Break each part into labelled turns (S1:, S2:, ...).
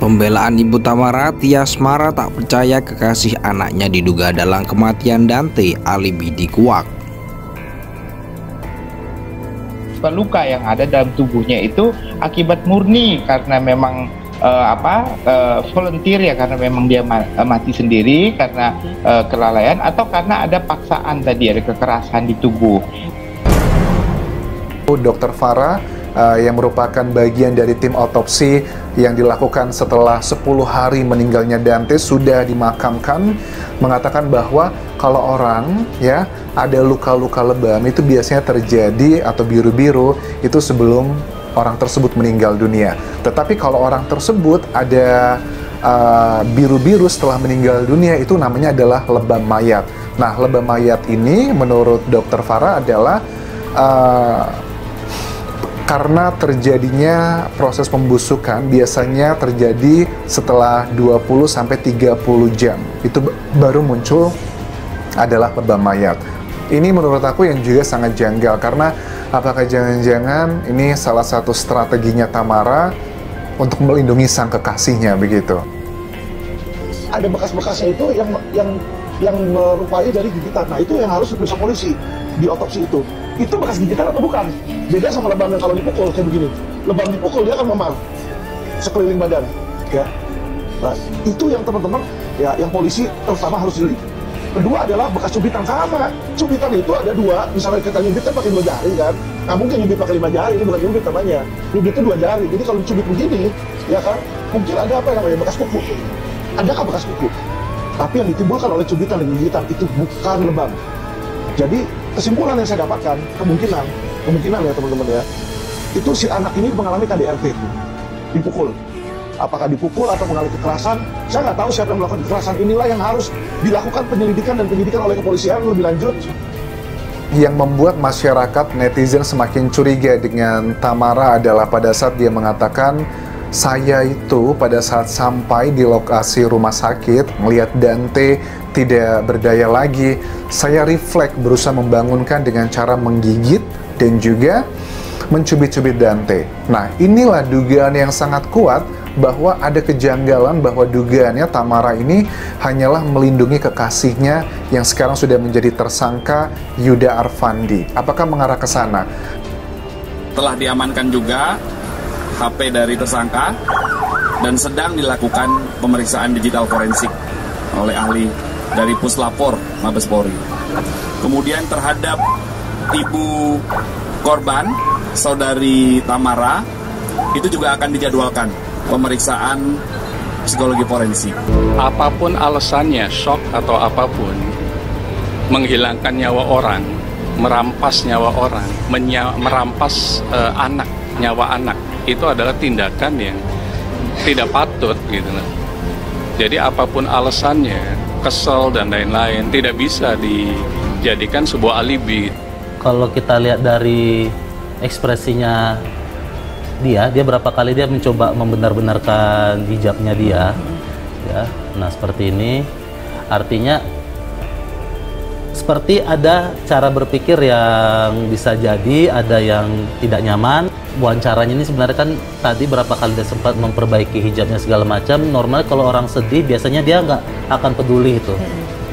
S1: Pembelaan Ibu Tamara, Tias marah tak percaya kekasih anaknya diduga dalam kematian Dante, alibi dikuak.
S2: Luka yang ada dalam tubuhnya itu akibat murni karena memang volunteer ya, karena memang dia mati sendiri karena kelalaian, atau karena ada paksaan tadi, ada kekerasan di tubuh.
S3: Dokter Farah yang merupakan bagian dari tim otopsi yang dilakukan setelah 10 hari meninggalnya Dante sudah dimakamkan, mengatakan bahwa kalau orang ya ada luka-luka lebam itu biasanya terjadi atau biru-biru itu sebelum orang tersebut meninggal dunia. Tetapi kalau orang tersebut ada biru-biru setelah meninggal dunia, itu namanya adalah lebam mayat. Nah, lebam mayat ini menurut Dokter Farah adalah karena terjadinya proses pembusukan biasanya terjadi setelah 20-30 jam. Itu baru muncul adalah lebam mayat. Ini menurut aku yang juga sangat janggal, karena apakah jangan-jangan ini salah satu strateginya Tamara untuk melindungi sang kekasihnya begitu?
S4: Ada bekas-bekasnya itu yang merupai dari gigitan. Nah, itu yang harus diperiksa polisi di otopsi itu. Itu bekas gigitan atau bukan? Beda sama lebam yang kalau dipukul kayak begini. Lebam dipukul dia akan memar sekeliling badan, ya. Nah, itu yang teman-teman ya, yang polisi terutama harus jeli. Kedua adalah bekas cubitan, sama. Cubitan itu ada dua, misalnya kita nyubit kan pakai 2 jari kan. Nah, mungkin nyubit pakai 5 jari, ini bukan nyubit namanya. Nyubit itu 2 jari. Jadi kalau dicubit begini, ya kan, mungkin ada apa yang namanya bekas kuku. Adakah bekas kuku? Tapi yang ditimbulkan oleh cubitan dan gigitan itu bukan lebam. Jadi kesimpulan yang saya dapatkan, kemungkinan ya teman-teman ya, itu si anak ini mengalami KDRT, dipukul. Apakah dipukul atau mengalami kekerasan, saya nggak tahu siapa yang melakukan kekerasan. Inilah yang harus dilakukan penyelidikan dan penyidikan oleh kepolisian lebih lanjut.
S3: Yang membuat masyarakat netizen semakin curiga dengan Tamara adalah pada saat dia mengatakan, saya itu pada saat sampai di lokasi rumah sakit melihat Dante tidak berdaya lagi, saya refleks berusaha membangunkan dengan cara menggigit dan juga mencubit-cubit Dante. Nah, inilah dugaan yang sangat kuat bahwa ada kejanggalan, bahwa dugaannya Tamara ini hanyalah melindungi kekasihnya yang sekarang sudah menjadi tersangka, Yuda Arfandi. Apakah mengarah ke sana?
S5: Telah diamankan juga HP dari tersangka dan sedang dilakukan pemeriksaan digital forensik oleh ahli dari Puslapor Mabes Polri. Kemudian terhadap ibu korban, saudari Tamara, itu juga akan dijadwalkan pemeriksaan psikologi forensik.
S6: Apapun alasannya, shock atau apapun, menghilangkan nyawa orang, merampas nyawa orang, merampas nyawa anak, itu adalah tindakan yang tidak patut gitu loh. Jadi apapun alasannya, kesel dan lain-lain, tidak bisa dijadikan sebuah alibi.
S7: Kalau kita lihat dari ekspresinya dia berapa kali dia mencoba membenar-benarkan hijabnya dia, ya. Nah, seperti ini artinya seperti ada cara berpikir yang bisa jadi ada yang tidak nyaman. Wawancaranya ini sebenarnya kan tadi berapa kali dia sempat memperbaiki hijabnya segala macam. Normal kalau orang sedih biasanya dia nggak akan peduli itu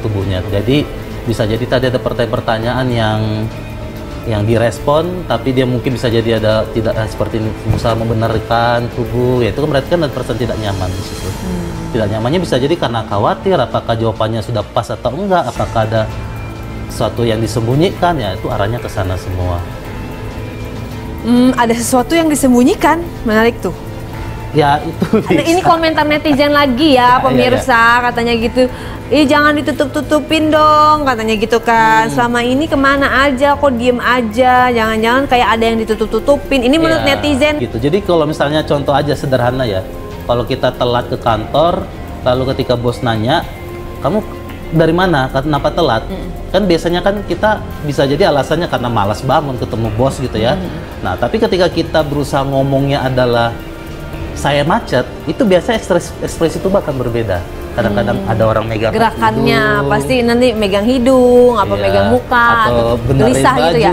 S7: tubuhnya. Jadi bisa jadi tadi ada pertanyaan yang direspon, tapi dia mungkin bisa jadi ada tidak seperti ini, berusaha membenarkan tubuh, ya itu kan berarti kan ada perasaan tidak nyaman di situ. Tidak nyamannya bisa jadi karena khawatir apakah jawabannya sudah pas atau enggak, apakah ada sesuatu yang disembunyikan, ya itu arahnya ke sana semua.
S8: Ada sesuatu yang disembunyikan, menarik tuh.
S7: Ya itu bisa.
S8: Ini komentar netizen lagi ya pemirsa, katanya gitu. Jangan ditutup-tutupin dong, katanya gitu kan. Selama ini kemana aja, kok diem aja, jangan-jangan kayak ada yang ditutup-tutupin. Ini menurut netizen.
S7: Gitu. Jadi kalau misalnya contoh aja sederhana ya, kalau kita telat ke kantor, lalu ketika bos nanya, kamu dari mana, kenapa telat? Kan biasanya kan kita bisa jadi alasannya karena malas bangun ketemu bos gitu ya. Nah, tapi ketika kita berusaha ngomongnya adalah saya macet, itu biasanya ekspresi itu bahkan berbeda. Kadang-kadang ada orang megang
S8: gerakannya
S7: hidung,
S8: pasti nanti megang hidung, apa megang muka,
S7: atau benerin
S8: gelisah
S7: baju.
S8: gitu ya.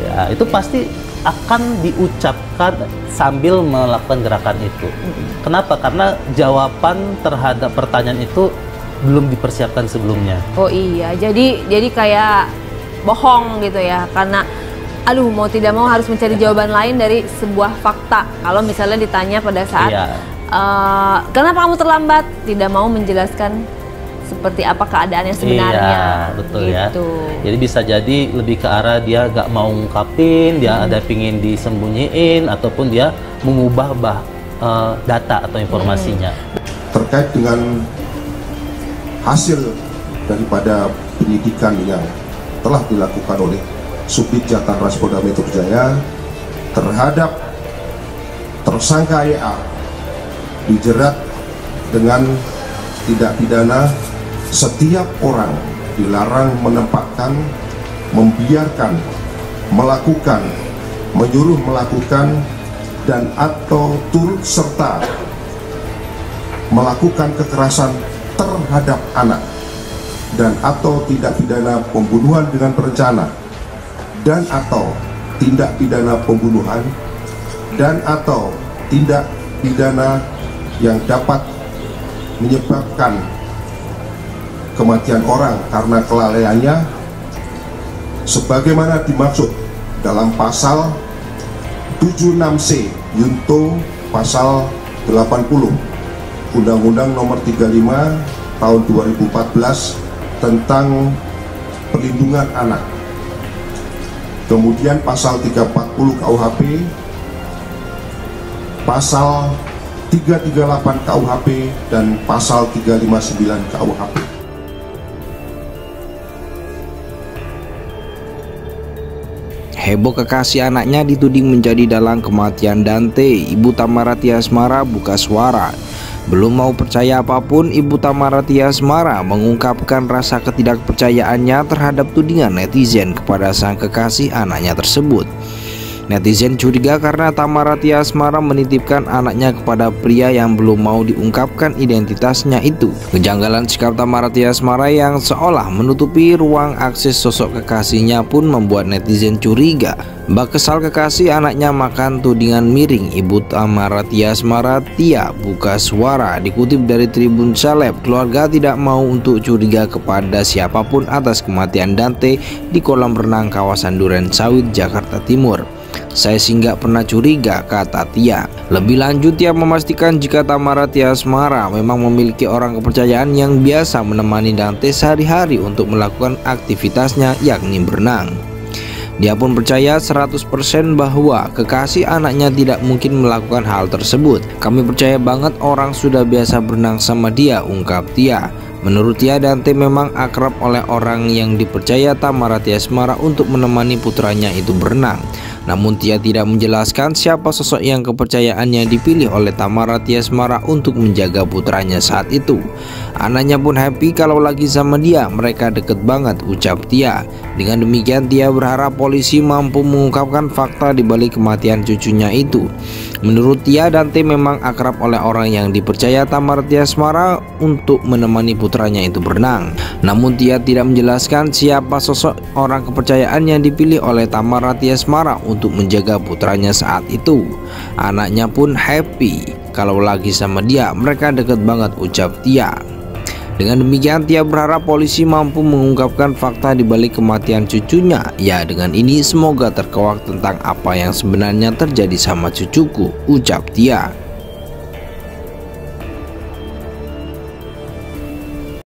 S7: Ya, itu pasti akan diucapkan sambil melakukan gerakan itu. Kenapa? Karena jawaban terhadap pertanyaan itu belum dipersiapkan sebelumnya.
S8: Oh iya, jadi kayak bohong gitu ya, karena aduh mau tidak mau harus mencari jawaban lain dari sebuah fakta. Kalau misalnya ditanya pada saat kenapa kamu terlambat, tidak mau menjelaskan seperti apa keadaannya sebenarnya.
S7: Iya, betul
S8: gitu.
S7: Ya. Jadi bisa jadi lebih ke arah dia gak mau ngungkapin, dia ada pingin disembunyiin, ataupun dia mengubah data atau informasinya.
S9: Terkait dengan hasil daripada penyidikan yang telah dilakukan oleh Subdit Jatan Ras Polda Metro Jaya terhadap tersangka YA dijerat dengan tindak pidana setiap orang dilarang menempatkan, membiarkan, melakukan, menyuruh melakukan, dan atau turut serta melakukan kekerasan terhadap anak, dan atau tindak pidana pembunuhan dengan berencana, dan atau tindak pidana pembunuhan, dan atau tindak pidana yang dapat menyebabkan kematian orang karena kelalaiannya sebagaimana dimaksud dalam pasal 76C Yunto pasal 80 Undang-Undang Nomor 35 Tahun 2014 tentang Perlindungan Anak. Kemudian pasal 340 KUHP, pasal 338 KUHP, dan pasal 359 KUHP.
S1: Heboh kekasih anaknya dituding menjadi dalang kematian Dante. Ibu Tamara Tiasmara buka suara. Belum mau percaya apapun, Ibu Tamara Tiasmara mengungkapkan rasa ketidakpercayaannya terhadap tudingan netizen kepada sang kekasih anaknya tersebut. Netizen curiga karena Tamara Tiasmara menitipkan anaknya kepada pria yang belum mau diungkapkan identitasnya itu. Kejanggalan sikap Tamara Tiasmara yang seolah menutupi ruang akses sosok kekasihnya pun membuat netizen curiga. Bak kesal kekasih anaknya makan tudingan miring. Ibu Tamara Tiasmara Tia buka suara. Dikutip dari Tribun Seleb, keluarga tidak mau untuk curiga kepada siapapun atas kematian Dante di kolam renang kawasan Duren Sawit, Jakarta Timur. Saya sih nggak pernah curiga, kata Tia. Lebih lanjut, Tia memastikan jika Tamara Tiasmara memang memiliki orang kepercayaan yang biasa menemani Dante sehari-hari untuk melakukan aktivitasnya, yakni berenang. Dia pun percaya 100% bahwa kekasih anaknya tidak mungkin melakukan hal tersebut. Kami percaya banget orang sudah biasa berenang sama dia, ungkap Tia. Menurut Tia, Dante memang akrab oleh orang yang dipercaya Tamara Tiasmara untuk menemani putranya itu berenang. Namun Tia tidak menjelaskan siapa sosok yang kepercayaannya dipilih oleh Tamara Tiasmara untuk menjaga putranya saat itu. Anaknya pun happy kalau lagi sama dia, mereka deket banget, ucap Tia. Dengan demikian Tia berharap polisi mampu mengungkapkan fakta di balik kematian cucunya itu. Menurut Tia, Dante memang akrab oleh orang yang dipercaya Tamara Tiasmara untuk menemani putranya itu berenang. Namun Tia tidak menjelaskan siapa sosok orang kepercayaan yang dipilih oleh Tamara Tiasmara untuk menjaga putranya saat itu. Anaknya pun happy kalau lagi sama dia, mereka deket banget, ucap Tia. Dengan demikian Tia berharap polisi mampu mengungkapkan fakta di balik kematian cucunya. Ya, dengan ini semoga terkuak tentang apa yang sebenarnya terjadi sama cucuku, ucap Tia.